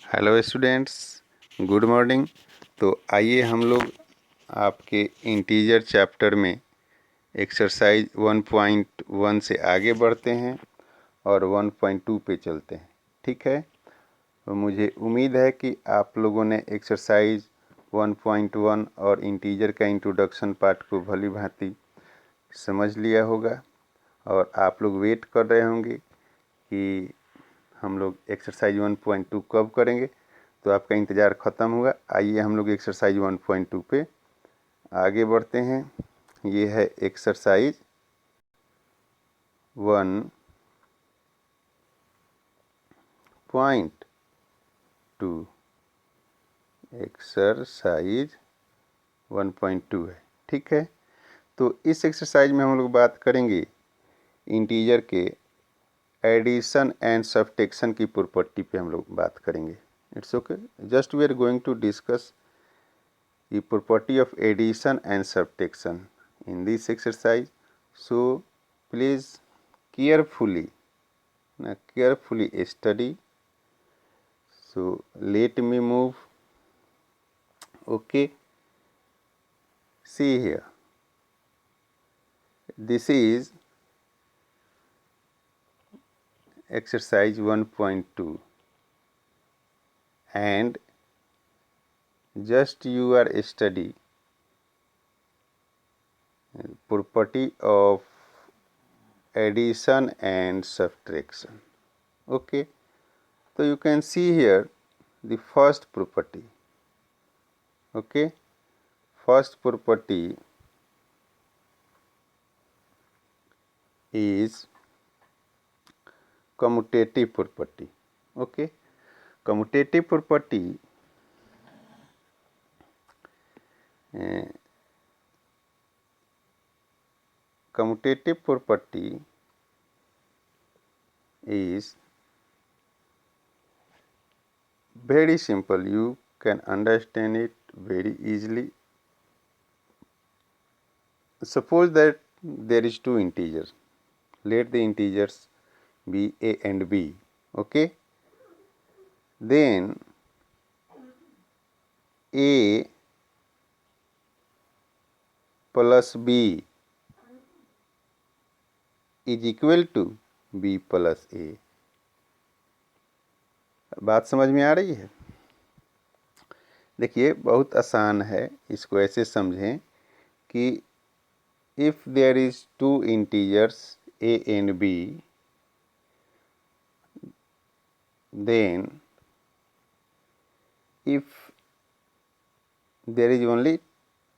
Hello students, good morning. तो आइए हम लोग आपके इंटीजर चैप्टर में एक्सरसाइज 1.1 से आगे बढ़ते हैं और 1.2 पे चलते हैं। ठीक है, तो मुझे उम्मीद है कि आप लोगों ने एक्सरसाइज 1.1 और इंटीजर का इंट्रोडक्शन पार्ट को भली भांति समझ लिया होगा और आप लोग वेट कर रहे होंगे कि हम लोग एक्सरसाइज 1.2 कब करेंगे। तो आपका इंतज़ार ख़त्म हुआ। आइए हम लोग एक्सरसाइज 1.2 पे आगे बढ़ते हैं। ये है एक्सरसाइज 1.2। एक्सरसाइज 1.2 है। ठीक है, तो इस एक्सरसाइज में हम लोग बात करेंगे इंटीजर के एडिशन एंड सब्ट्रैक्शन की प्रॉपर्टी पे हम लोग बात करेंगे। It's okay, just we are going to discuss the property of addition and subtraction in this exercise. So please carefully study. So let me move. Okay, see here, this is exercise 1.2 and just you are study property of addition and subtraction. Okay, so you can see here the first property. Okay, first property is commutative property. Okay, commutative property commutative property is very simple. You can understand it very easily. Suppose that there is two integers. Let the integers be a and b. Okay, then a plus b is equal to b plus a. बात समझ में आ रही है? देखिए, बहुत आसान है। इसको ऐसे समझें कि if there is two integers a and b, then if there is only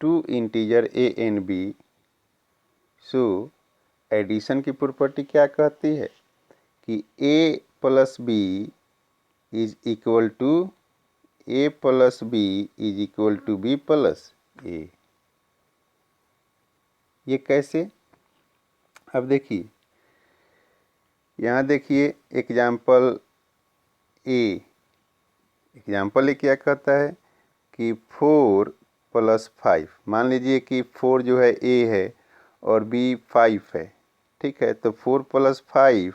two integer a and b, so addition की प्रॉपर्टी क्या कहती है कि a plus B is equal to a plus B is equal to b plus a। ये कैसे? अब देखिए, यहाँ देखिए एग्जाम्पल ए क्या कहता है कि 4 प्लस 5। मान लीजिए कि 4 जो है ए है और बी 5 है। ठीक है, तो 4 प्लस 5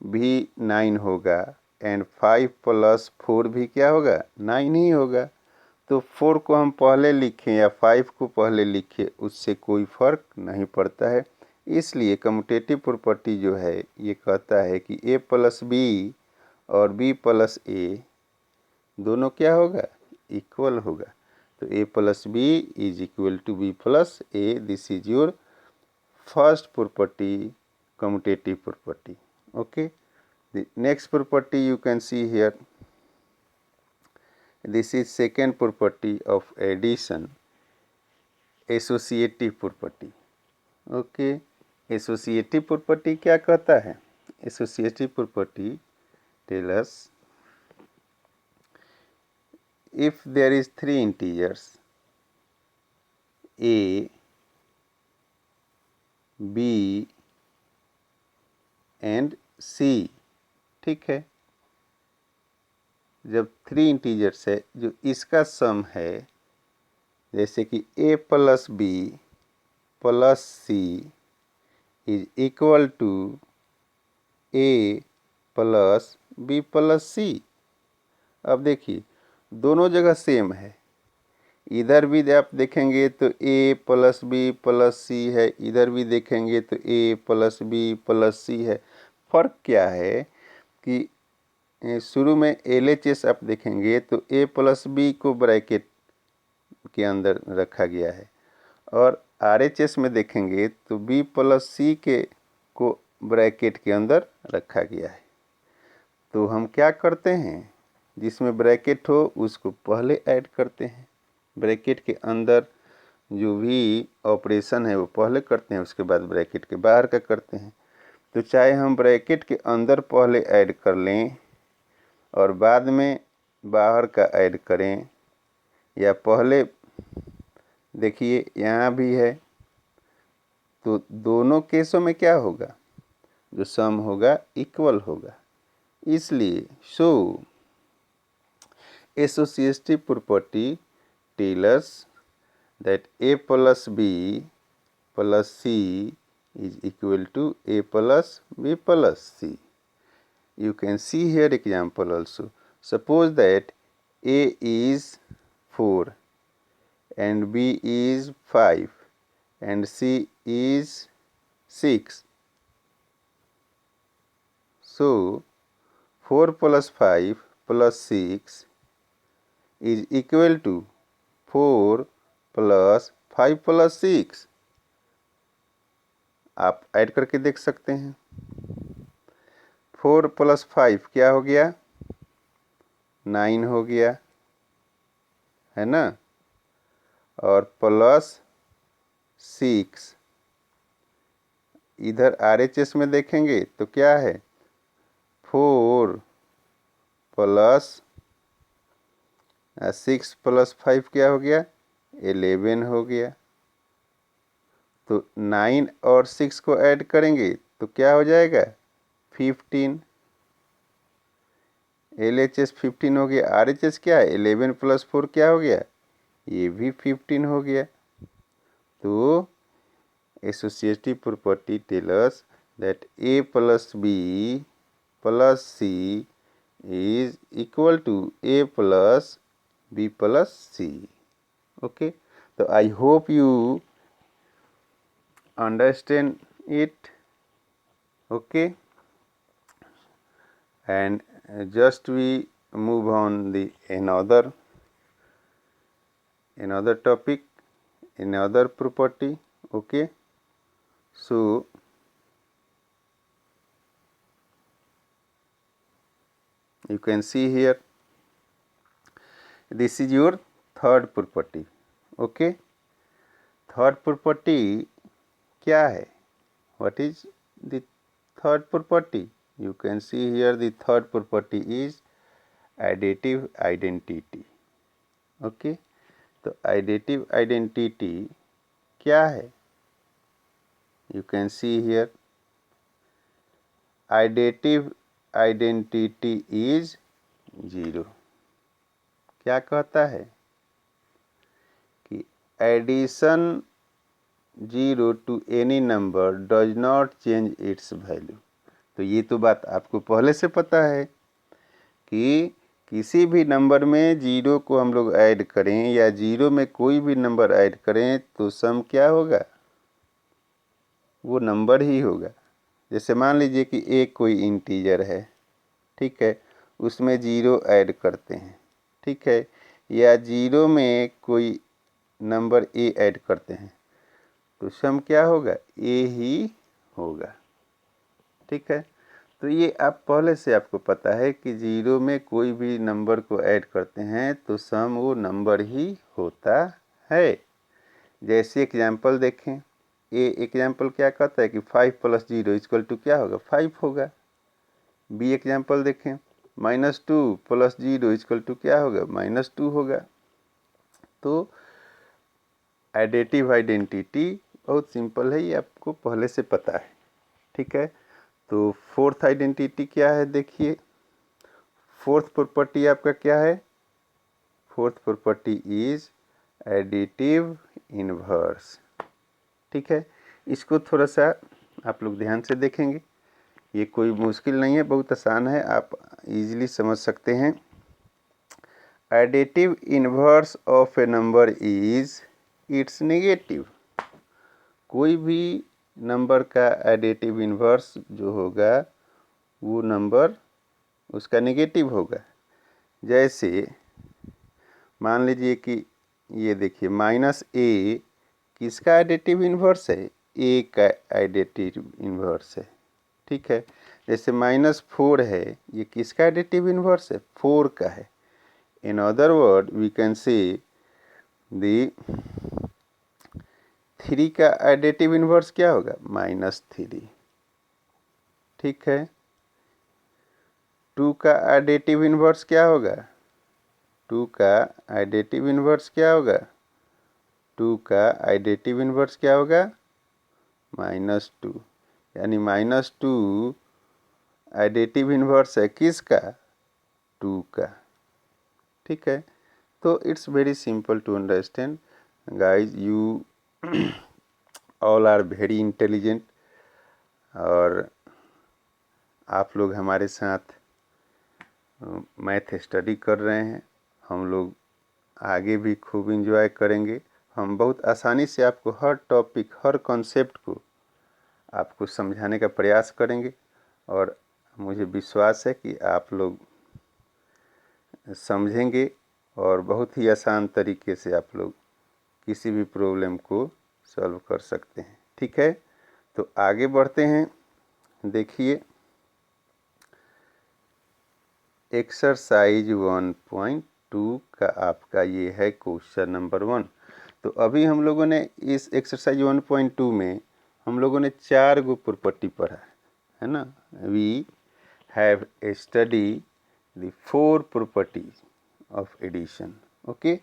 भी 9 होगा एंड 5 प्लस 4 भी क्या होगा? 9 ही होगा। तो 4 को हम पहले लिखें या 5 को पहले लिखें, उससे कोई फर्क नहीं पड़ता है। इसलिए कम्यूटेटिव प्रॉपर्टी जो है ये कहता है कि a प्लस बी और b प्लस ए दोनों क्या होगा? इक्वल होगा। तो a plus B is equal to b plus A. This is your first property, commutative property. Okay, the next property you can see here, this is second property of addition, associative property. Okay, associative property क्या कहता है? associative property tell us if there is three integers a, b and c, ठीक है, जब three integers है जो इसका सम है, जैसे कि a plus B plus C is equal to a plus B plus C. अब देखिए दोनों जगह सेम है, इधर भी आप देखेंगे तो a प्लस बी प्लस सी है, इधर भी देखेंगे तो a प्लस बी प्लस सी है। फ़र्क क्या है कि शुरू में LHS आप देखेंगे तो a प्लस बी को ब्रैकेट के अंदर रखा गया है, और RHS में देखेंगे तो b प्लस सी को ब्रैकेट के अंदर रखा गया है। तो हम क्या करते हैं, जिसमें ब्रैकेट हो उसको पहले ऐड करते हैं, ब्रैकेट के अंदर जो भी ऑपरेशन है वो पहले करते हैं, उसके बाद ब्रैकेट के बाहर का करते हैं। तो चाहे हम ब्रैकेट के अंदर पहले ऐड कर लें और बाद में बाहर का ऐड करें, या पहले देखिए यहाँ भी है, तो दोनों केसों में क्या होगा, जो सम होगा इक्वल होगा। इसलिए associative property tells us that a plus b plus c is equal to a plus b plus c. You can see here example also. Suppose that a is 4 and b is 5 and c is 6. So 4 plus 5 plus 6 is equal to 4 plus 5 plus 6। आप add करके देख सकते हैं। 4 plus 5 क्या हो गया, 9 हो गया, है ना, और प्लस 6 इधर RHS में देखेंगे तो क्या है, 4 प्लस 6 प्लस 5 क्या हो गया, 11 हो गया। तो 9 और 6 को ऐड करेंगे तो क्या हो जाएगा, 15। LHS 15 हो गया, RHS क्या है, 11 प्लस 4 क्या हो गया, ये भी 15 हो गया। तो associative property tell us that a plus b plus c is equal to a plus b plus c। Okay, तो I hope you understand it. Okay, and just we move on the another topic, another property. Okay, so you can see here, this is your third property. Okay, third property क्या है, what is the third property? You can see here the third property is additive identity. Okay, तो additive identity क्या है, you can see here additive identity is 0। क्या कहता है कि addition 0 to any number does not change its value। तो ये तो बात आपको पहले से पता है कि किसी भी नंबर में 0 को हम लोग ऐड करें या 0 में कोई भी नंबर ऐड करें तो सम क्या होगा, वो नंबर ही होगा। जैसे मान लीजिए कि एक कोई इंटीजर है, ठीक है, उसमें 0 ऐड करते हैं, ठीक है, या 0 में कोई नंबर a ऐड करते हैं तो सम क्या होगा, a ही होगा। ठीक है, तो ये आप पहले से आपको पता है कि 0 में कोई भी नंबर को ऐड करते हैं तो सम वो नंबर ही होता है। जैसे एग्जाम्पल देखें, ए एग्जाम्पल क्या कहता है कि 5 प्लस 0 इक्वल टू क्या होगा, 5 होगा। बी एग्जाम्पल देखें, -2 प्लस 0 इक्वल टू क्या होगा, -2 होगा। तो एडिटिव आइडेंटिटी बहुत सिंपल है, ये आपको पहले से पता है। ठीक है, तो फोर्थ आइडेंटिटी क्या है, देखिए फोर्थ प्रॉपर्टी आपका क्या है, fourth property is additive inverse. ठीक है, इसको थोड़ा सा आप लोग ध्यान से देखेंगे, ये कोई मुश्किल नहीं है, बहुत आसान है, आप इजीली समझ सकते हैं। Additive inverse of A number is it's negative. कोई भी नंबर का एडिटिव इन्वर्स जो होगा वो नंबर उसका नेगेटिव होगा। जैसे मान लीजिए कि ये देखिए -a किसका एडिटिव इन्वर्स है? a का एडिटिव इन्वर्स है। ठीक है, जैसे -4 है, ये किसका एडिटिव इन्वर्स है? 4 का है। In other word we can say the 3 का एडिटिव इन्वर्स क्या होगा? -3। ठीक है, 2 का एडिटिव इन्वर्स क्या होगा? 2 का एडिटिव इन्वर्स क्या होगा? 2 का एडिटिव इन्वर्स क्या होगा? -2। यानी -2 एडिटिव इन्वर्स है किसका? 2 का। ठीक है, तो it's very simple to understand guys. You all are very intelligent और आप लोग हमारे साथ मैथ स्टडी कर रहे हैं। हम लोग आगे भी खूब इंजॉय करेंगे। हम बहुत आसानी से आपको हर टॉपिक, हर कॉन्सेप्ट को आपको समझाने का प्रयास करेंगे और मुझे विश्वास है कि आप लोग समझेंगे और बहुत ही आसान तरीके से आप लोग किसी भी प्रॉब्लम को सॉल्व कर सकते हैं। ठीक है, तो आगे बढ़ते हैं। देखिए एक्सरसाइज 1.2 का आपका ये है क्वेश्चन नंबर 1। तो अभी हम लोगों ने इस एक्सरसाइज 1.2 में हम लोगों ने 4 गो प्रॉपर्टी पढ़ा है ना। We have study the 4 properties of addition. Okay,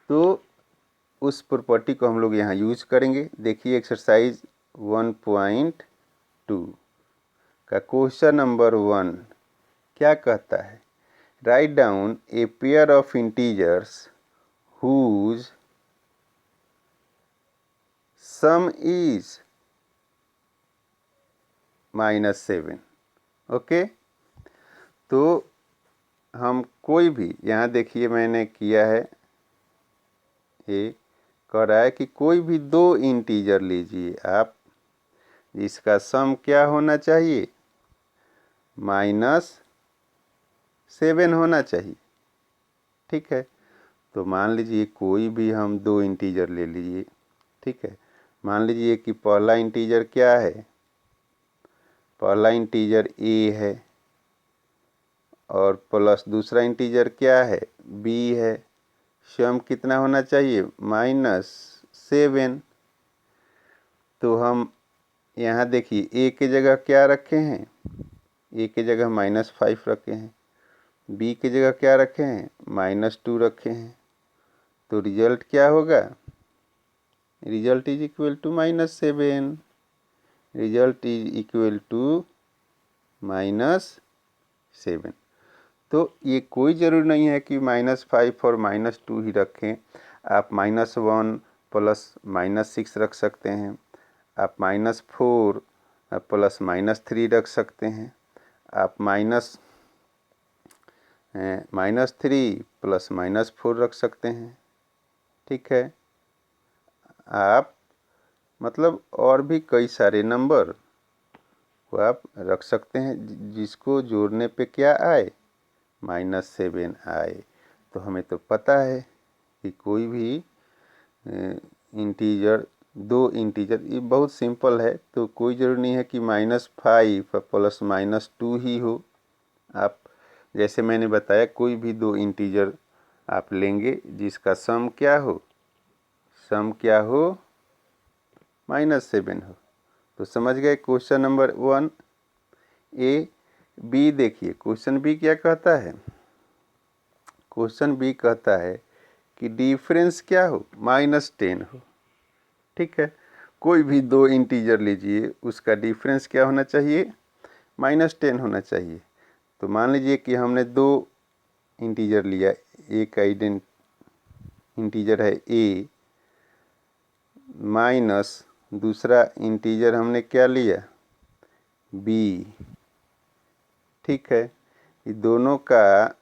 तो उस प्रॉपर्टी को हम लोग यहाँ यूज करेंगे। देखिए एक्सरसाइज 1.2 का क्वेश्चन नंबर 1 क्या कहता है? Write down A pair of integers whose sum is -7। Okay, तो हम कोई भी, यहाँ देखिए मैंने किया है, ये कह रहा है कि कोई भी 2 इंटीजर लीजिए आप जिसका सम क्या होना चाहिए? -7 होना चाहिए। ठीक है, तो मान लीजिए कोई भी हम 2 इंटीजर ले लीजिए। ठीक है, मान लीजिए कि पहला इंटीजर क्या है? पहला इंटीजर a है और प्लस दूसरा इंटीजर क्या है? b है। सम कितना होना चाहिए? -7। तो हम यहाँ देखिए a की जगह क्या रखे हैं? a की जगह -5 रखे हैं। b की जगह क्या रखे हैं? -2 रखे हैं। तो रिजल्ट क्या होगा? Result is equal to -7। Result is equal to -7। तो ये कोई ज़रूरी नहीं है कि -5 और -2 ही रखें। आप -1 प्लस -6 रख सकते हैं। आप -4 प्लस -3 रख सकते हैं। आप -3 प्लस -4 रख सकते हैं। ठीक है, आप मतलब और भी कई सारे नंबर को आप रख सकते हैं जिसको जोड़ने पे क्या आए? -7 आए। तो हमें तो पता है कि कोई भी इंटीजर, 2 इंटीजर, ये बहुत सिंपल है। तो कोई ज़रूरी नहीं है कि -5 प्लस -2 ही हो। आप जैसे मैंने बताया कोई भी 2 इंटीजर आप लेंगे जिसका सम क्या हो? सम क्या हो? -7 हो। तो समझ गए क्वेश्चन नंबर 1 ए। बी देखिए क्वेश्चन बी क्या कहता है? क्वेश्चन बी कहता है कि डिफरेंस क्या हो? -10 हो। ठीक है, कोई भी 2 इंटीजर लीजिए उसका डिफरेंस क्या होना चाहिए? -10 होना चाहिए। तो मान लीजिए कि हमने 2 इंटीजर लिया। एक इंटीजर है a माइनस दूसरा इंटीजर हमने क्या लिया? b। ठीक है, ये दोनों का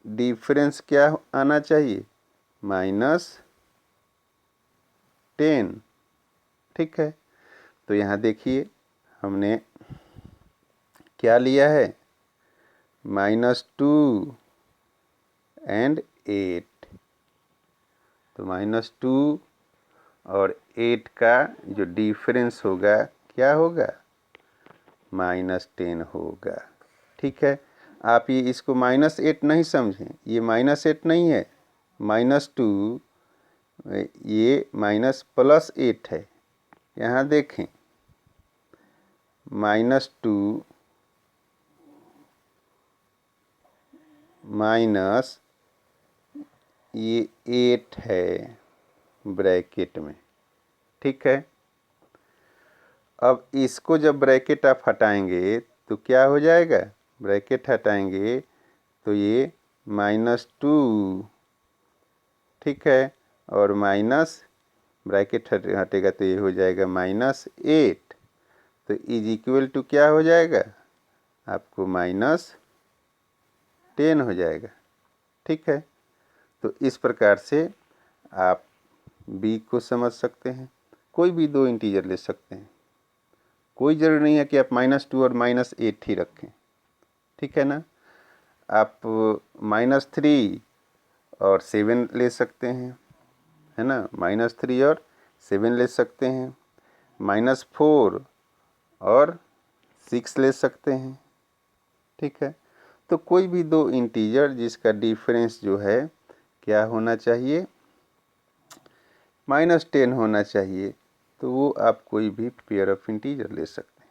डिफरेंस क्या आना चाहिए, -10। ठीक है, तो यहाँ देखिए हमने क्या लिया है, -2 एंड 8। तो -2 और 8 का जो डिफरेंस होगा क्या होगा, -10 होगा। ठीक है, आप ये इसको -8 नहीं समझें, ये -8 नहीं है, -2 ये +8 है। यहाँ देखें -2 माइनस ये 8 है ब्रैकेट में। ठीक है, अब इसको जब ब्रैकेट आप हटाएंगे तो क्या हो जाएगा, ब्रैकेट हटाएंगे तो ये -2, ठीक है, और माइनस ब्रैकेट हटेगा तो ये हो जाएगा -8। तो इज इक्वल टू क्या हो जाएगा, आपको -10 हो जाएगा। ठीक है, तो इस प्रकार से आप b को समझ सकते हैं। कोई भी दो इंटीजर ले सकते हैं, कोई ज़रूरी नहीं है कि आप -2 और -8 ही रखें। ठीक है ना, आप -3 और 7 ले सकते हैं, है ना, -3 और 7 ले सकते हैं, -4 और 6 ले सकते हैं। ठीक है, तो कोई भी दो इंटीजर जिसका डिफरेंस जो है क्या होना चाहिए, -10 होना चाहिए, तो वो आप कोई भी पेयर ऑफ इंटीजर ले सकते हैं।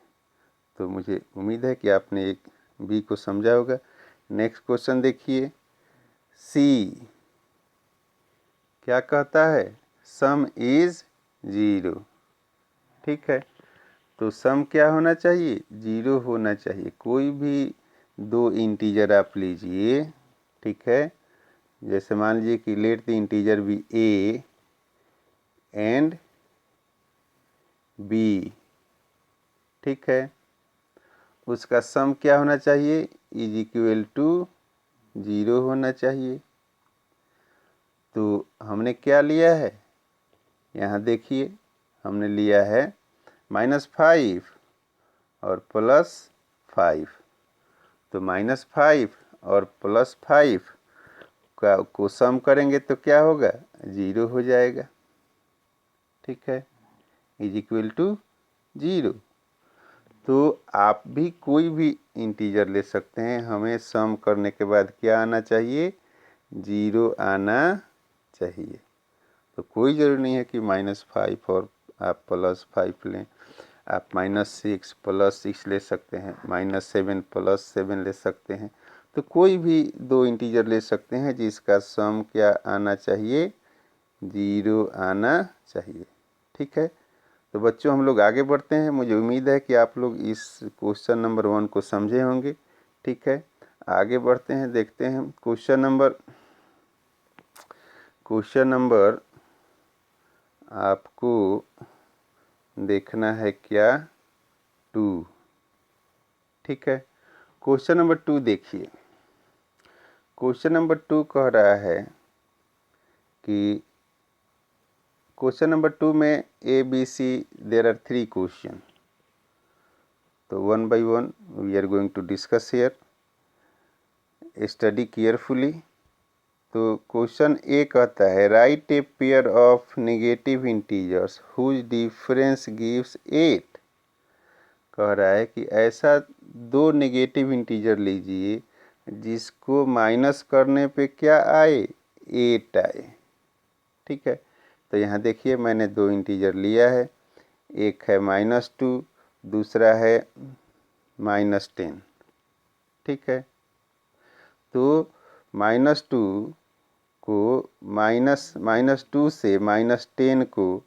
तो मुझे उम्मीद है कि आपने एक बी को समझा होगा। नेक्स्ट क्वेश्चन देखिए, सी क्या कहता है, सम इज 0। ठीक है, तो सम क्या होना चाहिए, 0 होना चाहिए। कोई भी दो इंटीजर आप लीजिए, ठीक है, जैसे मान लीजिए कि let the integer be a and b। ठीक है, उसका सम क्या होना चाहिए, इज इक्वल टू 0 होना चाहिए। तो हमने क्या लिया है, यहाँ देखिए हमने लिया है -5 और +5। तो -5 और +5 को सम करेंगे तो क्या होगा, 0 हो जाएगा। ठीक है, इज इक्वल टू 0। तो आप भी कोई भी इंटीजर ले सकते हैं, हमें सम करने के बाद क्या आना चाहिए, 0 आना चाहिए। तो कोई ज़रूरी नहीं है कि -5 और आप +5 लें, आप -6 +6 ले सकते हैं, -7 +7 ले सकते हैं। तो कोई भी दो इंटीजर ले सकते हैं जिसका सम क्या आना चाहिए, 0 आना चाहिए। ठीक है, तो बच्चों हम लोग आगे बढ़ते हैं। मुझे उम्मीद है कि आप लोग इस क्वेश्चन नंबर 1 को समझे होंगे। ठीक है, आगे बढ़ते हैं, देखते हैं क्वेश्चन नंबर आपको देखना है क्या, 2। ठीक है, क्वेश्चन नंबर 2 देखिए। क्वेश्चन नंबर 2 कह रहा है कि क्वेश्चन नंबर 2 में A B C there are 3 question. तो 1 by 1 we are going to discuss here, study carefully. तो क्वेश्चन ए कहता है, right a pair of negative integers whose difference gives 8। कह रहा है कि ऐसा दो नेगेटिव इंटीजर लीजिए जिसको माइनस करने पे क्या आए, 8 आए। ठीक है, तो यहाँ देखिए मैंने दो इंटीजर लिया है, एक है -2, दूसरा है -10। ठीक है, तो -2 को -2 से -10 को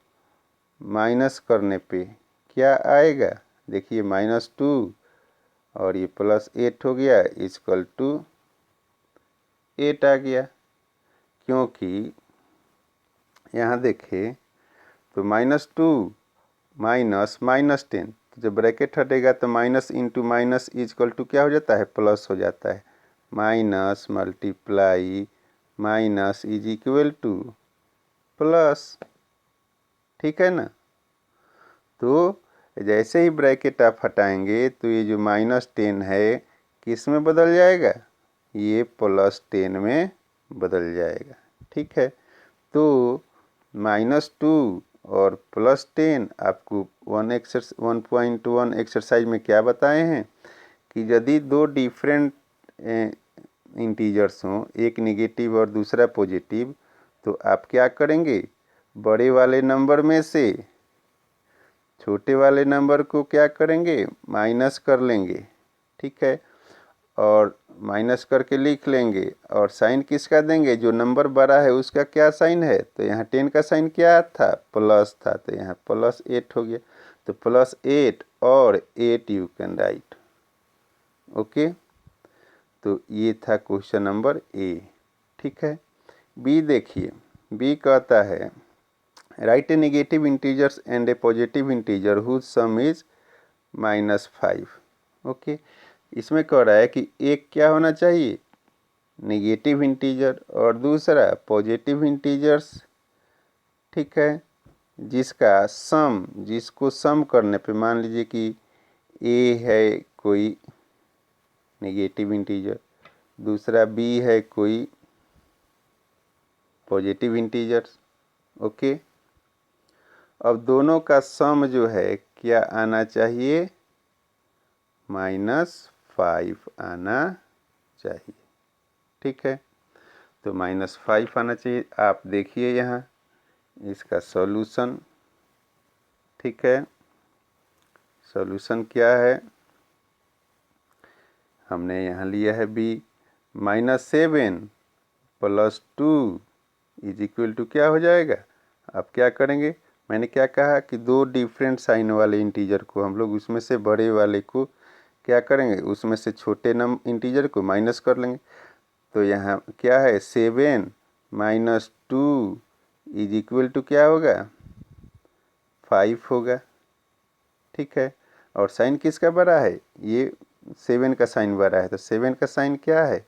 माइनस करने पे क्या आएगा, देखिए -2 और ये +8 हो गया, इक्वल टू 8 आ गया। क्योंकि यहाँ देखिए तो -2 माइनस -10, तो जब ब्रैकेट हटेगा तो minus into minus equal to क्या हो जाता है, प्लस हो जाता है। Minus multiply minus is equal to plus, ठीक है ना। तो जैसे ही ब्रैकेट आप हटाएंगे तो ये जो -10 है किस में बदल जाएगा, ये +10 में बदल जाएगा, ठीक है। तो -2 और +10 आपको 1.1 एक्सरसाइज में क्या बताए हैं कि यदि दो डिफरेंट इंटीजर्स हों, एक नेगेटिव और दूसरा पॉजिटिव, तो आप क्या करेंगे, बड़े वाले नंबर में से छोटे वाले नंबर को क्या करेंगे, माइनस कर लेंगे, ठीक है, और माइनस करके लिख लेंगे। और साइन किसका देंगे, जो नंबर बड़ा है उसका क्या साइन है, तो यहाँ 10 का साइन क्या था, प्लस था, तो यहाँ +8 हो गया। तो +8 और 8 यू कैन राइट, ओके। तो ये था क्वेश्चन नंबर ए, ठीक है। बी देखिए, बी कहता है right a negative integers and a positive integer whose sum is -5, okay. इसमें कह रहा है कि एक क्या होना चाहिए, नेगेटिव इंटीजर, और दूसरा पॉजिटिव इंटीजर्स, ठीक है, जिसका सम, जिसको सम करने पे मान लीजिए कि ए है कोई नेगेटिव इंटीजर, दूसरा बी है कोई पॉजिटिव इंटीजर्स, ओके। अब दोनों का सम जो है क्या आना चाहिए, -5 आना चाहिए, ठीक है। तो -5 आना चाहिए। आप देखिए यहाँ इसका सॉल्यूशन, ठीक है, सॉल्यूशन क्या है, हमने यहाँ लिया है बी, -7 + 2 इज इक्वल टू क्या हो जाएगा। आप क्या करेंगे, मैंने क्या कहा कि दो डिफरेंट साइन वाले इंटीजर को हम लोग उसमें से बड़े वाले को क्या करेंगे, उसमें से छोटे इंटीजर को माइनस कर लेंगे। तो यहाँ क्या है, 7 - 2 इज इक्वल टू क्या होगा, 5 होगा, ठीक है। और साइन किसका बड़ा है, ये 7 का साइन बड़ा है, तो 7 का साइन क्या है,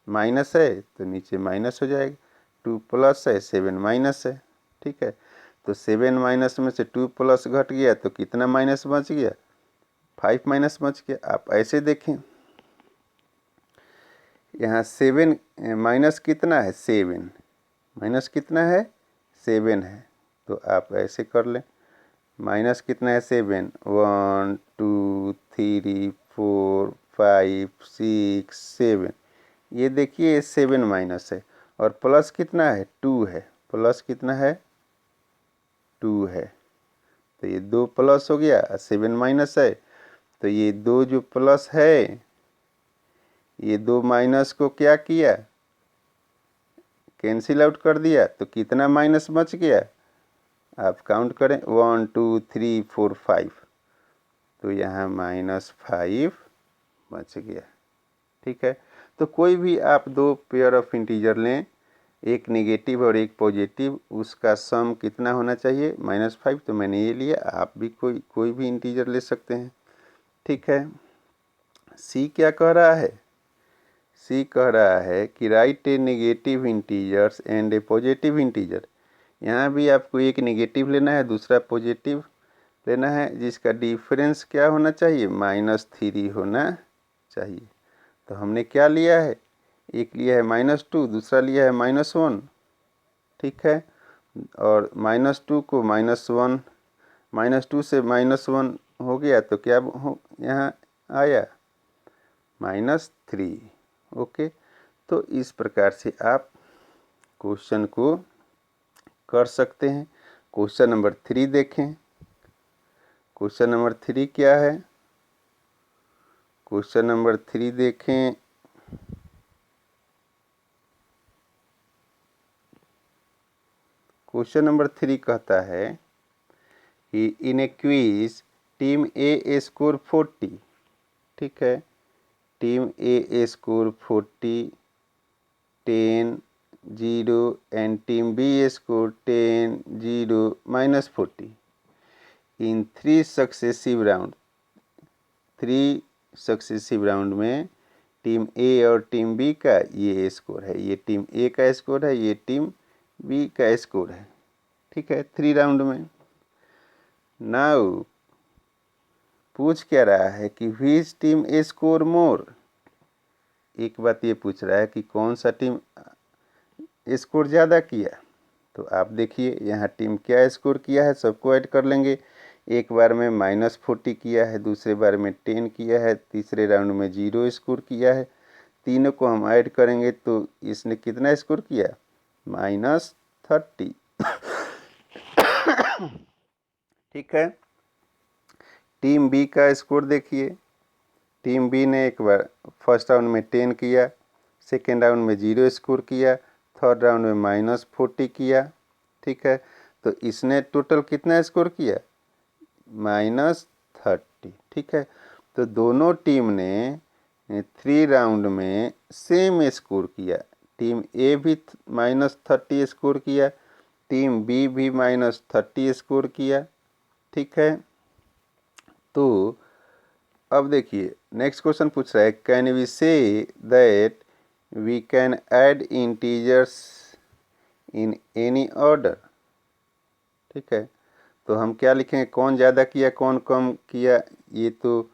माइनस है, तो नीचे माइनस हो जाएगा। 2 प्लस है, 7 माइनस है, ठीक है। तो 7 माइनस में से 2 प्लस घट गया तो कितना माइनस बच गया, 5 माइनस बच गया। आप ऐसे देखें, यहाँ 7 माइनस कितना है, 7 माइनस कितना है, 7 है। तो आप ऐसे कर लें, माइनस कितना है, 7, 1 2 3 4 5 6 7, ये देखिए 7 माइनस है। और प्लस कितना है, 2 है, प्लस कितना है, 2 है। तो ये 2 प्लस हो गया, 7 माइनस है, तो ये 2 जो प्लस है, ये 2 माइनस को क्या किया, कैंसिल आउट कर दिया, तो कितना माइनस बच गया, आप काउंट करें, 1 2 3 4 5, तो यहाँ -5 बच गया, ठीक है। तो कोई भी आप दो पेयर ऑफ इंटीजर लें, एक नेगेटिव और एक पॉजिटिव, उसका सम कितना होना चाहिए, -5। तो मैंने ये लिया, आप भी कोई भी इंटीजर ले सकते हैं, ठीक है। सी क्या कह रहा है, सी कह रहा है कि right a negative integers and a positive integer. यहाँ भी आपको एक नेगेटिव लेना है, दूसरा पॉजिटिव लेना है, जिसका डिफरेंस क्या होना चाहिए, -3 होना चाहिए। तो हमने क्या लिया है, एक लिया है -2, दूसरा लिया है -1, ठीक है। और -2 को -1, -2 से -1 हो गया तो क्या हो, यहाँ आया -3, ओके। तो इस प्रकार से आप क्वेश्चन को कर सकते हैं। क्वेश्चन नंबर 3 देखें, क्वेश्चन नंबर 3 क्या है, क्वेश्चन नंबर 3 देखें, क्वेश्चन नंबर 3 कहता है कि in a quiz team A score 40, ठीक है, team A score 40, 10 0 and team B score 10 0 -40 in 3 successive round. 3 successive round में टीम ए और टीम बी का ये स्कोर है, ये टीम ए का स्कोर है, ये टीम बी का स्कोर है। ठीक है, 3 राउंड में। नाउ पूछ क्या रहा है कि व्हिच टीम स्कोर मोर। एक बात ये पूछ रहा है कि कौन सा टीम स्कोर ज़्यादा किया। तो आप देखिए यहाँ टीम क्या स्कोर किया है, सबको ऐड कर लेंगे। एक बार में -40 किया है, दूसरे बार में 10 किया है, तीसरे राउंड में 0 स्कोर किया है। तीनों को हम ऐड करेंगे तो इसने कितना स्कोर किया, -30। ठीक है, टीम बी का स्कोर देखिए। टीम बी ने एक बार फर्स्ट राउंड में 10 किया, सेकेंड राउंड में 0 स्कोर किया, थर्ड राउंड में -40 किया। ठीक है, तो इसने टोटल कितना स्कोर किया, -30। ठीक है, तो दोनों टीम ने 3 राउंड में सेम स्कोर किया। टीम ए भी -30 स्कोर किया, टीम बी भी -30 स्कोर किया। ठीक है, तो अब देखिए नेक्स्ट क्वेश्चन पूछ रहा है, can we say that we can add integers in any order. ठीक है, तो हम क्या लिखेंगे, कौन ज़्यादा किया कौन कम किया। ये तो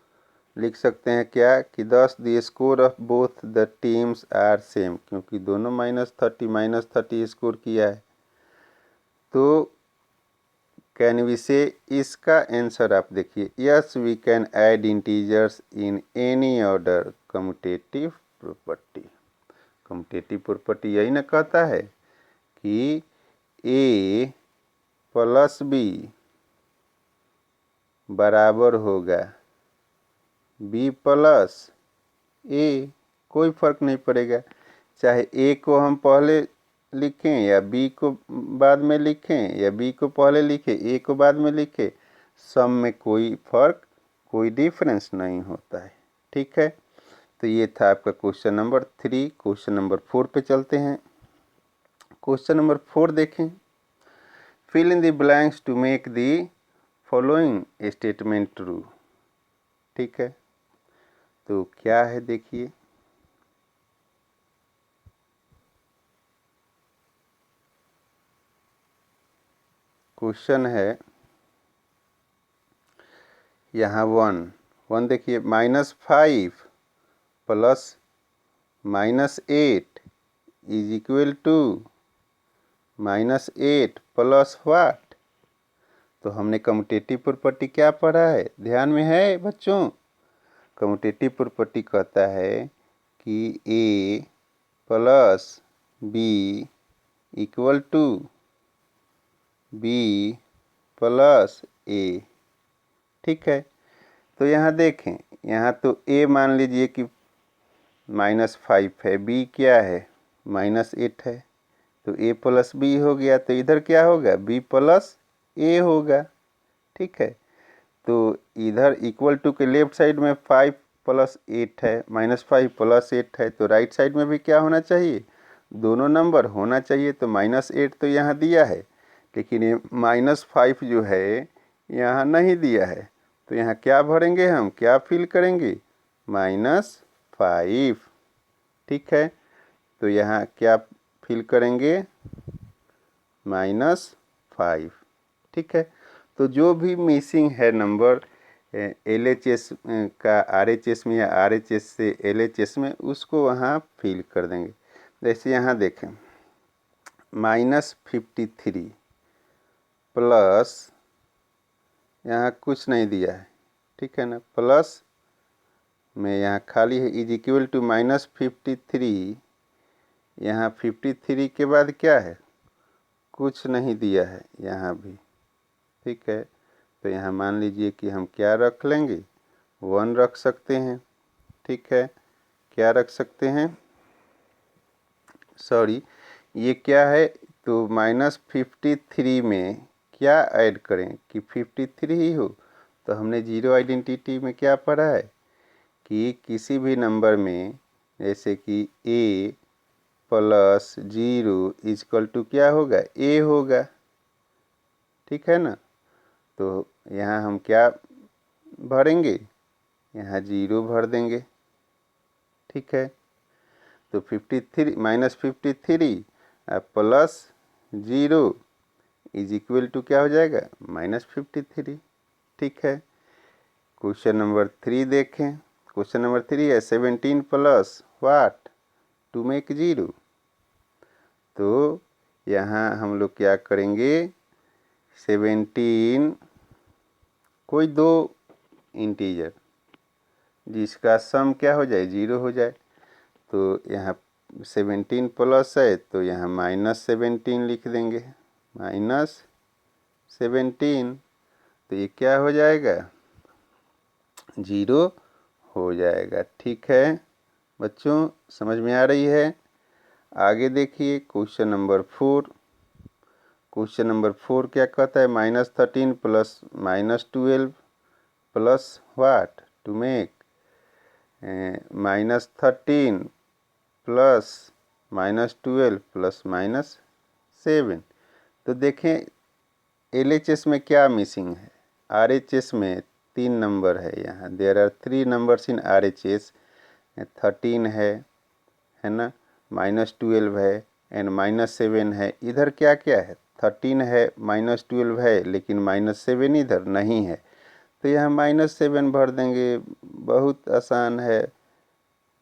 लिख सकते हैं क्या कि does the score of both the teams are same, क्योंकि दोनों -30 स्कोर किया है। तो कैन वी से इसका आंसर आप देखिए, yes we can add integers in any order, commutative property. Commutative property यही ना कहता है कि ए प्लस बी बराबर होगा बी प्लस ए। कोई फर्क नहीं पड़ेगा, चाहे ए को हम पहले लिखें या बी को बाद में लिखें, या बी को पहले लिखें ए को बाद में लिखें, सब में कोई फर्क, कोई डिफरेंस नहीं होता है। ठीक है, तो ये था आपका क्वेश्चन नंबर 3। क्वेश्चन नंबर 4 पे चलते हैं। क्वेश्चन नंबर 4 देखें, fill in the blanks to make the following statement true. ठीक है, तो क्या है देखिए, क्वेश्चन है यहाँ 1 देखिए, -5 plus -8 is equal to -8 plus what. तो हमने कम्यूटेटिव प्रॉपर्टी क्या पढ़ा है, ध्यान में है बच्चों। कम्यूटेटिव प्रॉपर्टी कहता है कि A plus B equal to B plus A. ठीक है, तो यहाँ देखें, यहाँ तो ए मान लीजिए कि -5 है, बी क्या है -8 है, तो ए प्लस बी हो गया, तो इधर क्या होगा, बी प्लस ए होगा। ठीक है, तो इधर इक्वल टू के लेफ्ट साइड में 5 + 8 है, -5 + 8 है, तो राइट साइड में भी क्या होना चाहिए, दोनों नंबर होना चाहिए। तो -8 तो यहाँ दिया है, लेकिन ये -5 जो है यहाँ नहीं दिया है, तो यहाँ क्या भरेंगे हम, क्या फिल करेंगे, -5। ठीक है, तो यहाँ क्या फिल करेंगे, -5। ठीक है, तो जो भी मिसिंग है नंबर LHS का RHS में या RHS से LHS में, उसको वहाँ फिल कर देंगे। जैसे यहाँ देखें, -53 प्लस, यहाँ कुछ नहीं दिया है, ठीक है ना, प्लस में यहाँ खाली है, इज इक्वल टू -53। यहाँ 53 के बाद क्या है, कुछ नहीं दिया है यहाँ भी। ठीक है, तो यहाँ मान लीजिए कि हम क्या रख लेंगे, 1 रख सकते हैं। ठीक है, क्या रख सकते हैं, सॉरी ये क्या है, तो -53 में क्या ऐड करें कि 53 ही हो। तो हमने जीरो आइडेंटिटी में क्या पढ़ा है कि किसी भी नंबर में, जैसे कि a + 0 = क्या होगा, a होगा। ठीक है ना, तो यहाँ हम क्या भरेंगे, यहाँ 0 भर देंगे। ठीक है। तो 53 minus 53 plus 0 is equal to क्या हो जाएगा, -53। ठीक है। क्वेश्चन नंबर 3 देखें। क्वेश्चन नंबर 3 है 17 प्लस व्हाट टू मेक 0। तो यहाँ हम लोग क्या करेंगे, 17 कोई दो इंटीजर जिसका सम क्या हो जाए, 0 हो जाए। तो यहाँ 17 प्लस है तो यहाँ -17 लिख देंगे, -17। तो ये क्या हो जाएगा, 0 हो जाएगा। ठीक है बच्चों, समझ में आ रही है। आगे देखिए क्वेश्चन नंबर 4। क्वेश्चन नंबर 4 क्या कहता है, -13 plus -12 plus what to make -13 plus -12 plus -7। तो देखें LHS में क्या मिसिंग है, RHS में 3 नंबर है। यहाँ there are 3 numbers in RHS, 13 है ना, -12 है एंड -7 है। इधर क्या क्या है, 13 है, -12 है, लेकिन -7 इधर नहीं है। तो यहाँ -7 भर देंगे, बहुत आसान है।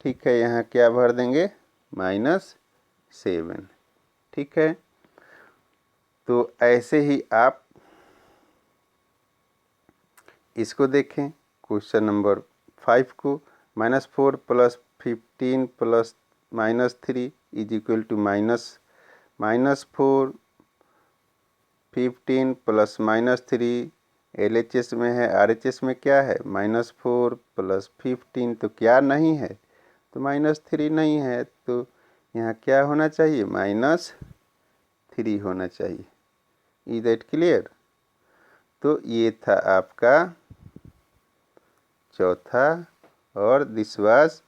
ठीक है, यहाँ क्या भर देंगे, -7। ठीक है। तो ऐसे ही आप इसको देखें क्वेश्चन नंबर 5 को, -4 plus 15 plus -3 is equal to -4 15 plus -3। LHS में है, RHS में क्या है, -4 प्लस 15। तो क्या नहीं है, तो -3 नहीं है। तो यहाँ क्या होना चाहिए, -3 होना चाहिए। Is that clear. तो ये था आपका चौथा, और this was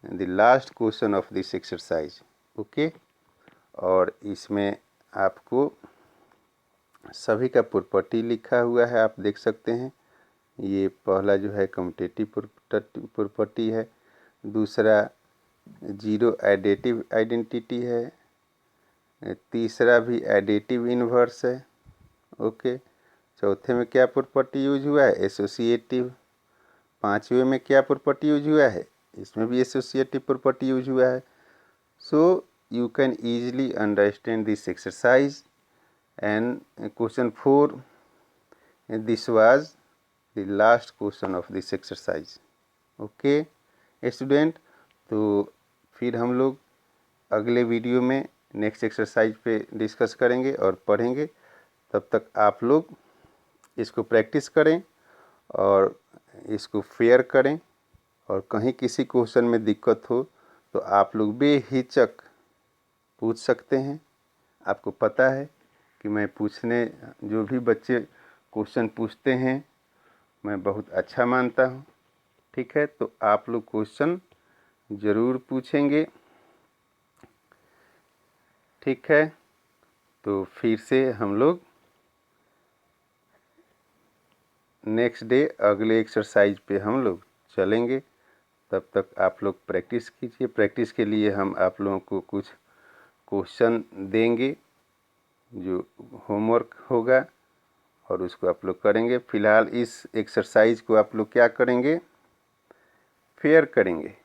the last question of this exercise. Okay. और इसमें आपको सभी का प्रॉपर्टी लिखा हुआ है, आप देख सकते हैं। ये पहला जो है कम्यूटेटिव प्रॉपर्टी है, दूसरा जीरो एडिटिव आइडेंटिटी है, तीसरा भी एडिटिव इन्वर्स है। ओके। चौथे में क्या प्रॉपर्टी यूज हुआ है, एसोसिएटिव। पांचवे में क्या प्रॉपर्टी यूज हुआ है, इसमें भी एसोसिएटिव प्रॉपर्टी यूज हुआ है। So you can easily understand this exercise and question 4 this was the last question of this exercise. Okay student, तो फिर हम लोग अगले वीडियो में नेक्स्ट एक्सरसाइज पे डिस्कस करेंगे और पढ़ेंगे। तब तक आप लोग इसको प्रैक्टिस करें और इसको फेयर करें, और कहीं किसी क्वेश्चन में दिक्कत हो तो आप लोग बेहिचक पूछ सकते हैं। आपको पता है कि मैं पूछने, जो भी बच्चे क्वेश्चन पूछते हैं मैं बहुत अच्छा मानता हूँ। ठीक है, तो आप लोग क्वेश्चन ज़रूर पूछेंगे। ठीक है, तो फिर से हम लोग नेक्स्ट डे अगले एक्सरसाइज पे हम लोग चलेंगे। तब तक आप लोग प्रैक्टिस कीजिए। प्रैक्टिस के लिए हम आप लोगों को कुछ क्वेश्चन देंगे जो होमवर्क होगा, और उसको आप लोग करेंगे। फ़िलहाल इस एक्सरसाइज को आप लोग क्या करेंगे, फेयर करेंगे।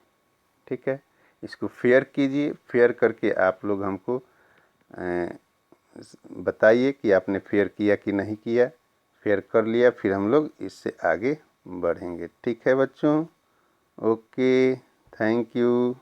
ठीक है, इसको फेयर कीजिए। फेयर करके आप लोग हमको बताइए कि आपने फेयर किया कि नहीं किया। फेयर कर लिया, फिर हम लोग इससे आगे बढ़ेंगे। ठीक है बच्चों, ओके, थैंक यू।